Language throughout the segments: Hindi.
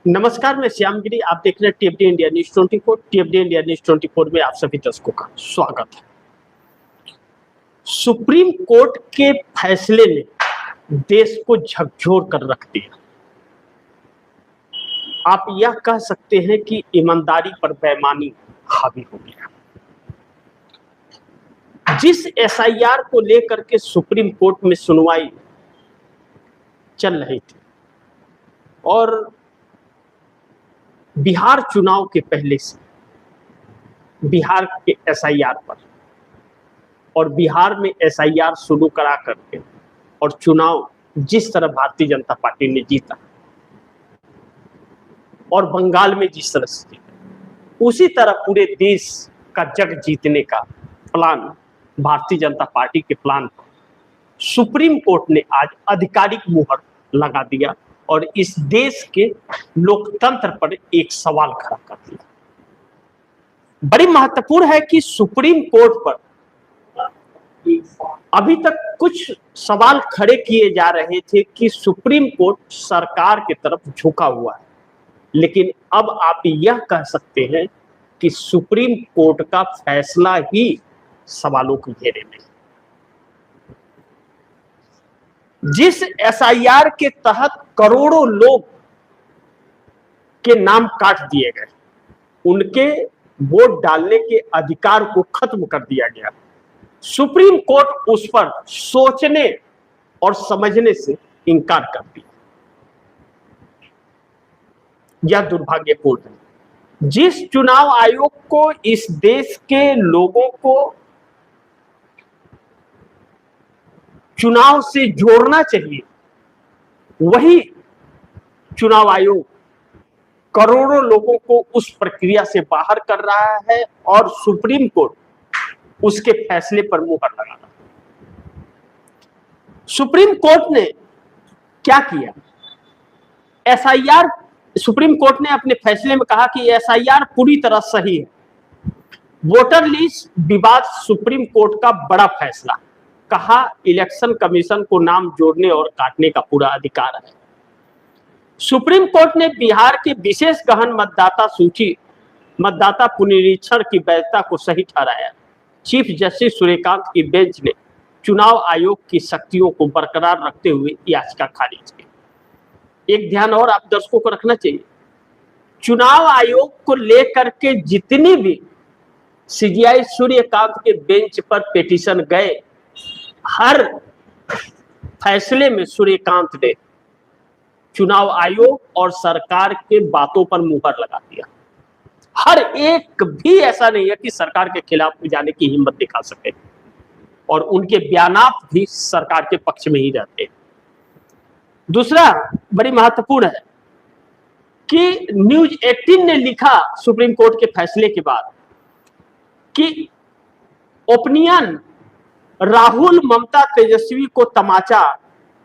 नमस्कार, मैं श्यामगिरी। आप देख रहे हैं टीएफडी इंडिया न्यूज 24। टीएफडी इंडिया न्यूज 24 में आप सभी दर्शकों का स्वागत है। सुप्रीम कोर्ट के फैसले ने देश को झकझोर कर रख दिया। आप यह कह सकते हैं कि ईमानदारी पर बेईमानी हावी हो गया। जिस एसआईआर को लेकर के सुप्रीम कोर्ट में सुनवाई चल रही थी और बिहार चुनाव के पहले से बिहार के एसआईआर पर और बिहार में एसआईआर शुरू करा करके और चुनाव जिस तरह भारतीय जनता पार्टी ने जीता और बंगाल में जिस तरह से जीता, उसी तरह पूरे देश का जग जीतने का प्लान भारतीय जनता पार्टी के प्लान पर सुप्रीम कोर्ट ने आज आधिकारिक मुहर लगा दिया और इस देश के लोकतंत्र पर एक सवाल खड़ा कर दिया। बड़ी महत्वपूर्ण है कि सुप्रीम कोर्ट पर अभी तक कुछ सवाल खड़े किए जा रहे थे कि सुप्रीम कोर्ट सरकार की तरफ झुका हुआ है, लेकिन अब आप यह कह सकते हैं कि सुप्रीम कोर्ट का फैसला ही सवालों के घेरे में। जिस एसआईआर के तहत करोड़ों लोग के नाम काट दिए गए, उनके वोट डालने के अधिकार को खत्म कर दिया गया, सुप्रीम कोर्ट उस पर सोचने और समझने से इनकार कर दिया। यह दुर्भाग्यपूर्ण है। जिस चुनाव आयोग को इस देश के लोगों को चुनाव से जोड़ना चाहिए, वही चुनाव आयोग करोड़ों लोगों को उस प्रक्रिया से बाहर कर रहा है और सुप्रीम कोर्ट उसके फैसले पर मुहर लगा रहा है। सुप्रीम कोर्ट ने क्या किया? एसआईआर, सुप्रीम कोर्ट ने अपने फैसले में कहा कि एसआईआर पूरी तरह सही है। वोटर लिस्ट विवाद सुप्रीम कोर्ट का बड़ा फैसला। कहा इलेक्शन कमीशन को नाम जोड़ने और काटने का पूरा अधिकार है। सुप्रीम कोर्ट ने बिहार के विशेष गहन मतदाता सूची मतदाता पुनरीक्षण की वैधता को सही ठहराया। चीफ जस्टिस सूर्यकांत की बेंच ने चुनाव आयोग की शक्तियों को बरकरार रखते हुए याचिका खारिज की। एक ध्यान और आप दर्शकों को रखना चाहिए, चुनाव आयोग को लेकर के जितनी भी सीजीआई सूर्यकांत के बेंच पर पिटीशन गए, हर फैसले में सूर्यकांत ने चुनाव आयोग और सरकार के बातों पर मुहर लगा दिया। हर एक भी ऐसा नहीं है कि सरकार के खिलाफ जाने की हिम्मत दिखा सके और उनके बयानात भी सरकार के पक्ष में ही रहते हैं। दूसरा बड़ी महत्वपूर्ण है कि न्यूज 18 ने लिखा सुप्रीम कोर्ट के फैसले के बाद कि ओपिनियन राहुल ममता तेजस्वी को तमाचा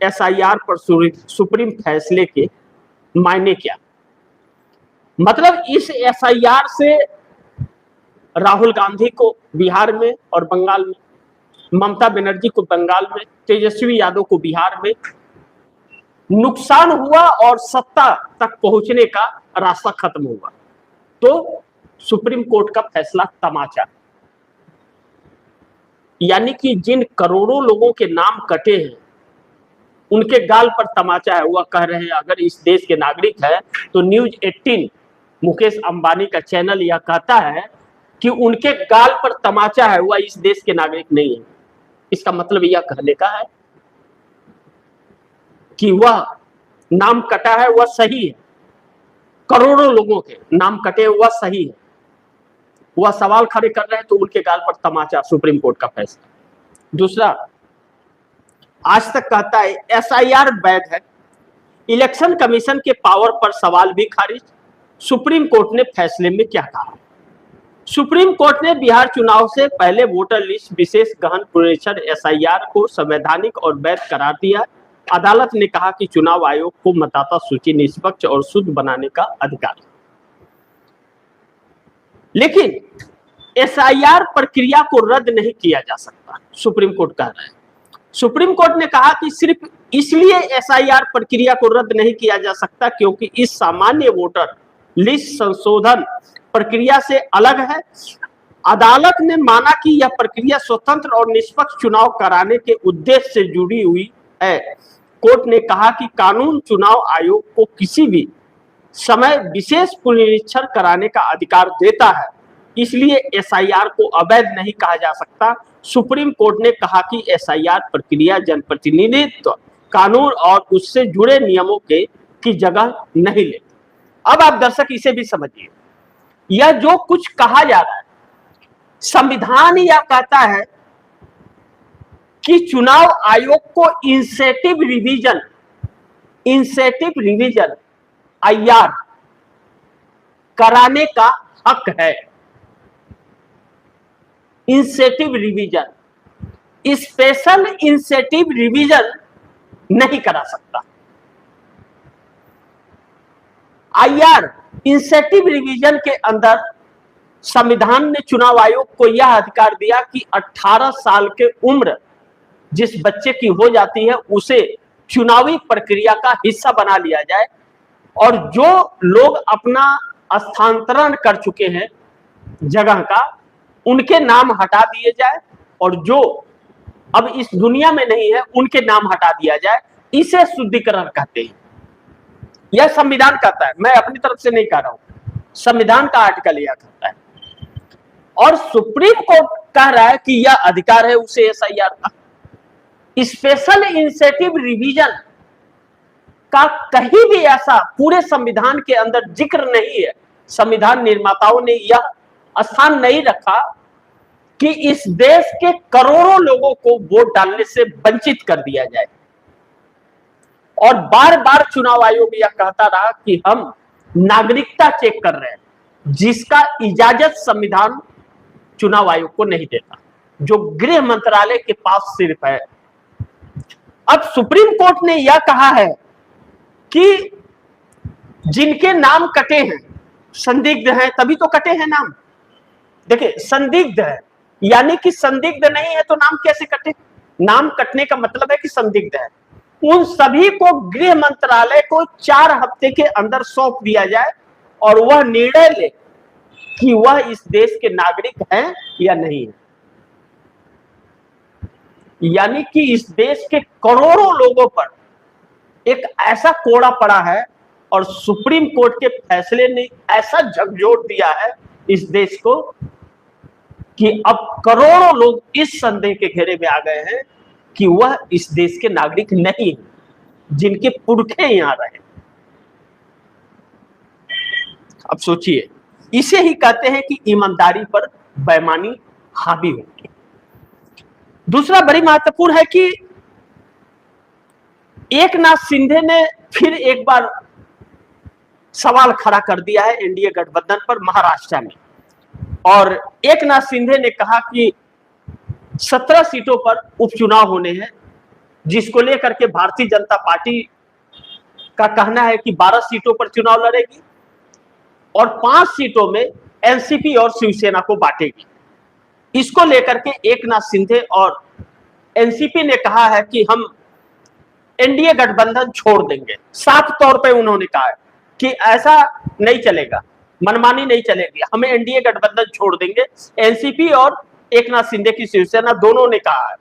एसआईआर पर सुप्रीम फैसले के मायने क्या। मतलब इस एसआईआर से राहुल गांधी को बिहार में और बंगाल में, ममता बनर्जी को बंगाल में, तेजस्वी यादव को बिहार में नुकसान हुआ और सत्ता तक पहुंचने का रास्ता खत्म हुआ। तो सुप्रीम कोर्ट का फैसला तमाचा, यानी कि जिन करोड़ों लोगों के नाम कटे हैं उनके गाल पर तमाचा है। वह कह रहे हैं अगर इस देश के नागरिक है तो न्यूज 18 मुकेश अंबानी का चैनल यह कहता है कि उनके गाल पर तमाचा है, वह इस देश के नागरिक नहीं है। इसका मतलब यह कहने का है कि वह नाम कटा है वह सही है, करोड़ों लोगों के नाम कटे वह सही है। वह सवाल खड़े कर रहे हैं तो उनके गाल पर तमाचा, सुप्रीम कोर्ट का फैसला। दूसरा, आज तक कहता है एसआईआर वैध है। इलेक्शन कमीशन के पावर पर सवाल भी खारिज। सुप्रीम कोर्ट ने फैसले में क्या कहा? सुप्रीम कोर्ट ने बिहार चुनाव से पहले वोटर लिस्ट विशेष गहन पुनरीक्षण एसआईआर को संवैधानिक और वैध करार दिया। अदालत ने कहा कि चुनाव आयोग को मतदाता सूची निष्पक्ष और शुद्ध बनाने का अधिकार है, लेकिन एसआईआर प्रक्रिया को रद्द नहीं किया जा सकता, सुप्रीम कोर्ट कह रहा है। सुप्रीम कोर्ट ने कहा कि सिर्फ इसलिए एसआईआर प्रक्रिया को रद्द नहीं किया जा सकता, क्योंकि इस सामान्य वोटर लिस्ट संशोधन प्रक्रिया से अलग है। अदालत ने माना कि यह प्रक्रिया स्वतंत्र और निष्पक्ष चुनाव कराने के उद्देश्य से जुड़ी हुई है। कोर्ट ने कहा कि कानून चुनाव आयोग को किसी भी समय विशेष पुनरीक्षण कराने का अधिकार देता है, इसलिए एसआईआर को अवैध नहीं कहा जा सकता। सुप्रीम कोर्ट ने कहा कि एसआईआर प्रक्रिया जनप्रतिनिधित्व कानून और उससे जुड़े नियमों की जगह नहीं लेती। अब आप दर्शक इसे भी समझिए, यह जो कुछ कहा जा रहा है, संविधान यह कहता है कि चुनाव आयोग को इंसेटिव रिवीजन आईआर कराने का हक है। Incentive revision, special incentive revision नहीं करा सकता। आईआर इंसेटिव रिवीजन के अंदर संविधान ने चुनाव आयोग को यह अधिकार दिया कि 18 साल के उम्र जिस बच्चे की हो जाती है उसे चुनावी प्रक्रिया का हिस्सा बना लिया जाए, और जो लोग अपना स्थानांतरण कर चुके हैं जगह का, उनके नाम हटा दिए जाए, और जो अब इस दुनिया में नहीं है उनके नाम हटा दिया जाए। इसे शुद्धिकरण कहते हैं। यह संविधान कहता है, मैं अपनी तरफ से नहीं कह रहा हूं, संविधान का आर्टिकल यह कहता है। और सुप्रीम कोर्ट कह रहा है कि यह अधिकार है उसे एसआईआर का। स्पेशल इंसेटिव रिवीजन का कहीं भी ऐसा पूरे संविधान के अंदर जिक्र नहीं है। संविधान निर्माताओं ने यह स्थान नहीं रखा कि इस देश के करोड़ों लोगों को वोट डालने से वंचित कर दिया जाए। और बार बार चुनाव आयोग यह कहता रहा कि हम नागरिकता चेक कर रहे हैं, जिसका इजाजत संविधान चुनाव आयोग को नहीं देता, जो गृह मंत्रालय के पास सिर्फ है। अब सुप्रीम कोर्ट ने यह कहा है कि जिनके नाम कटे हैं, संदिग्ध हैं, तभी तो कटे हैं नाम। देखिए, संदिग्ध है यानी कि संदिग्ध नहीं है तो नाम कैसे कटे? नाम कटने का मतलब है कि संदिग्ध है। उन सभी को गृह मंत्रालय को 4 हफ्ते के अंदर सौंप दिया जाए और वह निर्णय ले कि वह इस देश के नागरिक हैं या नहीं है। यानी कि इस देश के करोड़ों लोगों पर एक ऐसा कोड़ा पड़ा है और सुप्रीम कोर्ट के फैसले ने ऐसा झकझोर दिया है इस देश को कि अब करोड़ों लोग इस संदेह के घेरे में आ गए हैं कि वह इस देश के नागरिक नहीं है, जिनके पुरखे यहां रहे। अब सोचिए, इसे ही कहते हैं कि ईमानदारी पर बेईमानी हावी होगी। दूसरा बड़ी महत्वपूर्ण है कि एकनाथ शिंदे ने फिर एक बार सवाल खड़ा कर दिया है एनडीए गठबंधन पर महाराष्ट्र में। और एकनाथ शिंदे ने कहा कि 17 सीटों पर उपचुनाव होने हैं, जिसको लेकर के भारतीय जनता पार्टी का कहना है कि 12 सीटों पर चुनाव लड़ेगी और 5 सीटों में एनसीपी और शिवसेना को बांटेगी। इसको लेकर के एकनाथ शिंदे और एनसीपी ने कहा है कि हम एनडीए गठबंधन छोड़ देंगे। साफ तौर पे उन्होंने कहा है कि ऐसा नहीं चलेगा, मनमानी नहीं चलेगी, हमें एनडीए गठबंधन छोड़ देंगे। एनसीपी और एकनाथ शिंदे की शिवसेना दोनों ने कहा है।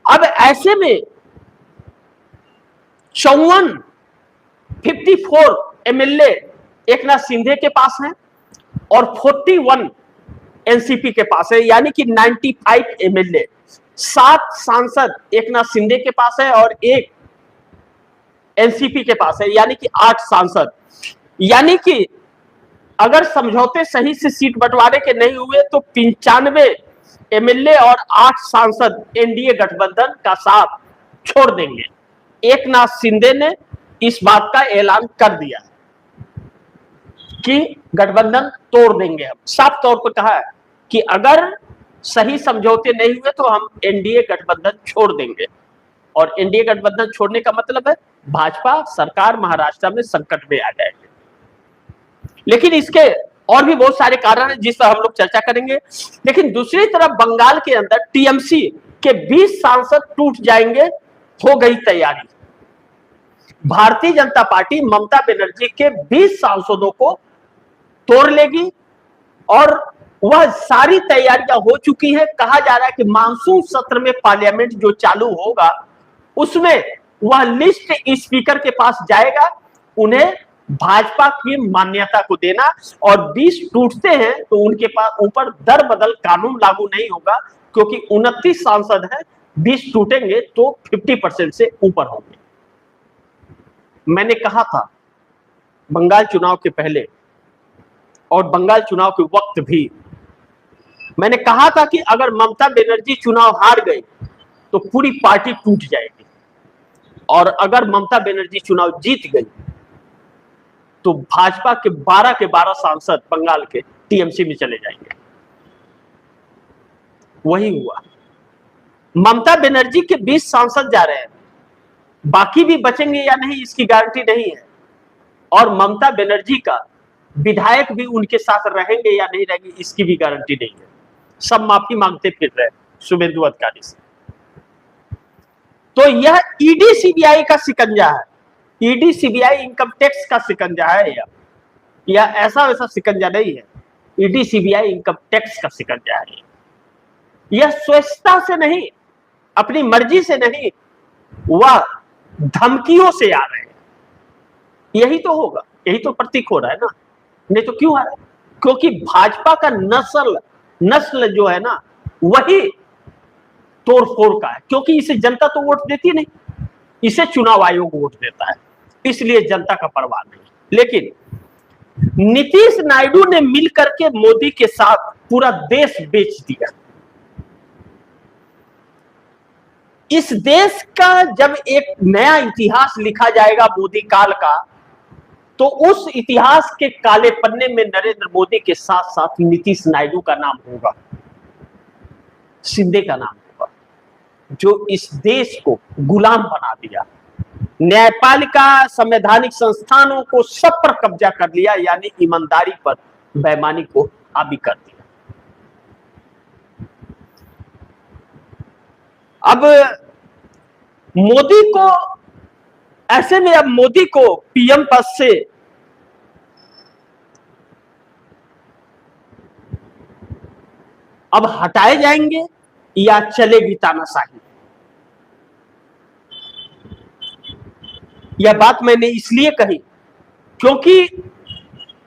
अब ऐसे में 54 एमएलए एकनाथ शिंदे के पास हैं और 41 एनसीपी के पास है, यानी कि 95 एमएलए। 7 सांसद एकनाथ शिंदे के पास है और 1 एनसीपी के पास है, यानी कि 8 सांसद। यानी कि अगर समझौते सही से सीट बंटवारे के नहीं हुए तो 95 एमएलए और 8 सांसद एनडीए गठबंधन का साथ छोड़ देंगे। एकनाथ शिंदे ने इस बात का ऐलान कर दिया कि गठबंधन तोड़ देंगे। हम साफ तौर पर कहा है कि अगर सही समझौते नहीं हुए तो हम एनडीए गठबंधन छोड़ देंगे। और एनडीए गठबंधन छोड़ने का मतलब है भाजपा सरकार महाराष्ट्र में संकट में आ जाएगी। लेकिन इसके और भी बहुत सारे कारण हैं जिस पर हम लोग चर्चा करेंगे। लेकिन दूसरी तरफ बंगाल के अंदर टीएमसी के 20 सांसद टूट जाएंगे हो गई तैयारी। भारतीय जनता पार्टी ममता बनर्जी के 20 सांसदों को तोड़ लेगी और वह सारी तैयारियां हो चुकी है। कहा जा रहा है कि मानसून सत्र में पार्लियामेंट जो चालू होगा उसमें वह लिस्ट स्पीकर के पास जाएगा, उन्हें भाजपा की मान्यता को देना, और 20 टूटते हैं तो उनके पास ऊपर दर बदल कानून लागू नहीं होगा, क्योंकि 29 सांसद हैं, 20 टूटेंगे तो 50% से ऊपर होंगे। मैंने कहा था बंगाल चुनाव के पहले और बंगाल चुनाव के वक्त भी, मैंने कहा था कि अगर ममता बनर्जी चुनाव हार गई तो पूरी पार्टी टूट जाएगी, और अगर ममता बनर्जी चुनाव जीत गई तो भाजपा के 12 सांसद बंगाल के टीएमसी में चले जाएंगे। वही हुआ। ममता बनर्जी के 20 सांसद जा रहे हैं, बाकी भी बचेंगे या नहीं इसकी गारंटी नहीं है, और ममता बनर्जी का विधायक भी उनके साथ रहेंगे या नहीं रहेंगे इसकी भी गारंटी नहीं है। सब माफी मांगते फिर रहे शुभेंदु अधिकारी से। तो यह ईडी सीबीआई का शिकंजा है, ईडी सीबीआई इनकम टैक्स का शिकंजा है, या ऐसा वैसा शिकंजा नहीं है। ईडी सीबीआई इनकम टैक्स का शिकंजा है। यह स्वेच्छता से नहीं, अपनी मर्जी से नहीं, वह धमकियों से आ रहे हैं। यही तो होगा, यही तो प्रतीक हो रहा है ना। नहीं तो क्यों आ रहा है? क्योंकि भाजपा का नस्ल जो है ना वही तोड़फोड़ का है, क्योंकि इसे जनता तो वोट देती नहीं, इसे चुनाव आयोग वोट देता है, इसलिए जनता का परवाह नहीं। लेकिन नीतीश नायडू ने मिलकर के मोदी के साथ पूरा देश बेच दिया। इस देश का जब एक नया इतिहास लिखा जाएगा मोदी काल का, तो उस इतिहास के काले पन्ने में नरेंद्र मोदी के साथ साथ नीतीश नायडू का नाम होगा, शिंदे का नाम होगा, जो इस देश को गुलाम बना दिया, न्यायपालिका संवैधानिक संस्थानों को सब पर कब्जा कर लिया, यानी ईमानदारी पर बेईमानी को हावी कर दिया। अब मोदी को ऐसे में, अब मोदी को पीएम पद से अब हटाए जाएंगे या चलेगी तानाशाही? यह बात मैंने इसलिए कही क्योंकि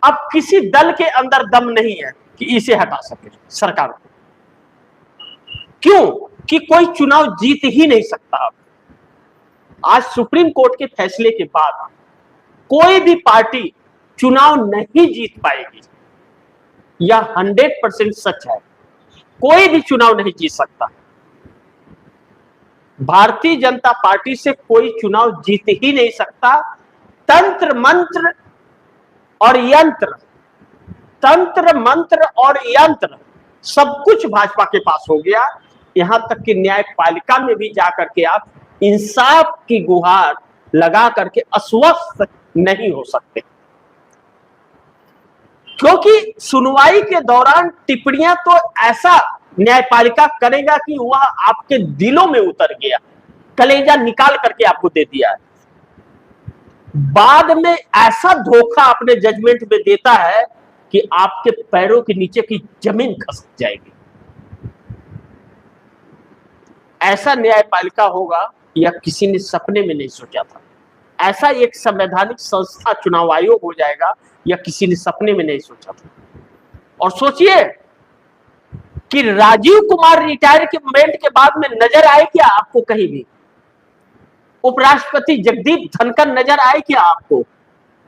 अब किसी दल के अंदर दम नहीं है कि इसे हटा सके सरकार को। क्यों? कि कोई चुनाव जीत ही नहीं सकता। आज सुप्रीम कोर्ट के फैसले के बाद कोई भी पार्टी चुनाव नहीं जीत पाएगी, यह 100% सच है। कोई भी चुनाव नहीं जीत सकता। भारतीय जनता पार्टी से कोई चुनाव जीत ही नहीं सकता। तंत्र मंत्र और यंत्र, तंत्र मंत्र और यंत्र सब कुछ भाजपा के पास हो गया। यहां तक कि न्यायपालिका में भी जाकर के आप इंसाफ की गुहार लगा करके अस्वस्थ नहीं हो सकते, क्योंकि सुनवाई के दौरान टिप्पणियां तो ऐसा न्यायपालिका करेगा कि वह आपके दिलों में उतर गया, कलेजा निकाल करके आपको दे दिया है। बाद में ऐसा धोखा अपने जजमेंट में देता है कि आपके पैरों के नीचे की जमीन खसक जाएगी। ऐसा न्यायपालिका होगा यह किसी ने सपने में नहीं सोचा था। ऐसा एक संवैधानिक संस्था चुनाव आयोग हो जाएगा यह किसी ने सपने में नहीं सोचा था। और सोचिए कि राजीव कुमार रिटायरमेंट के बाद में नजर आए क्या आपको कहीं भी? उपराष्ट्रपति जगदीप धनखड़ नजर आए क्या आपको?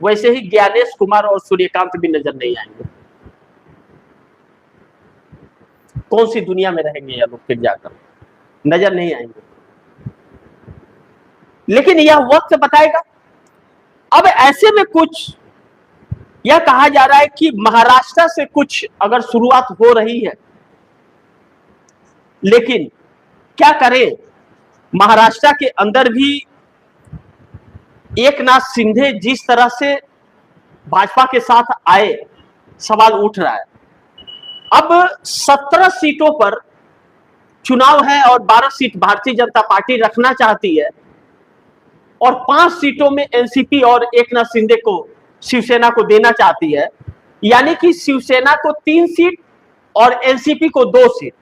वैसे ही ज्ञानेश कुमार और सूर्यकांत भी नजर नहीं आएंगे। कौन सी दुनिया में रहेंगे ये लोग? फिर जाकर नजर नहीं आएंगे। लेकिन यह वक्त बताएगा। अब ऐसे में कुछ यह कहा जा रहा है कि महाराष्ट्र से कुछ अगर शुरुआत हो रही है, लेकिन क्या करें, महाराष्ट्र के अंदर भी एकनाथ शिंदे जिस तरह से भाजपा के साथ आए, सवाल उठ रहा है। अब 17 सीटों पर चुनाव है और 12 सीट भारतीय जनता पार्टी रखना चाहती है, और 5 सीटों में एनसीपी और एकनाथ शिंदे को शिवसेना को देना चाहती है, यानी कि शिवसेना को 3 सीट और एनसीपी को 2 सीट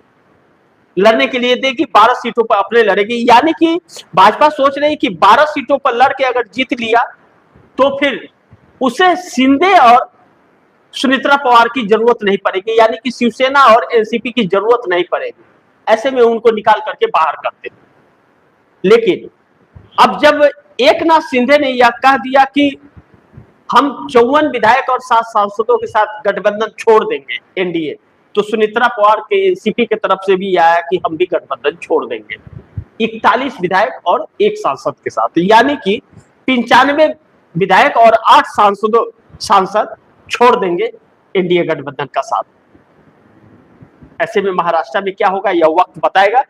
लड़ने के लिए देगी, 12 सीटों पर अपने लड़ेगी। यानी कि भाजपा सोच रही कि 12 सीटों पर लड़के अगर जीत लिया तो फिर उसे शिंदे और सुनेत्रा पवार की जरूरत नहीं पड़ेगी, यानी कि शिवसेना और एनसीपी की जरूरत नहीं पड़ेगी। ऐसे में उनको निकाल करके बाहर करते। लेकिन अब जब एकनाथ शिंदे ने यह कह दिया कि हम 54 विधायक और 7 सांसदों के साथ गठबंधन छोड़ देंगे एनडीए, तो सुनेत्रा पवार के एनसीपी की तरफ से भी आया कि हम भी गठबंधन छोड़ देंगे 41 विधायक और 1 सांसद के साथ, यानी कि 95 विधायक और 8 सांसद छोड़ देंगे एनडीए गठबंधन का साथ। ऐसे में महाराष्ट्र में क्या होगा यह वक्त बताएगा।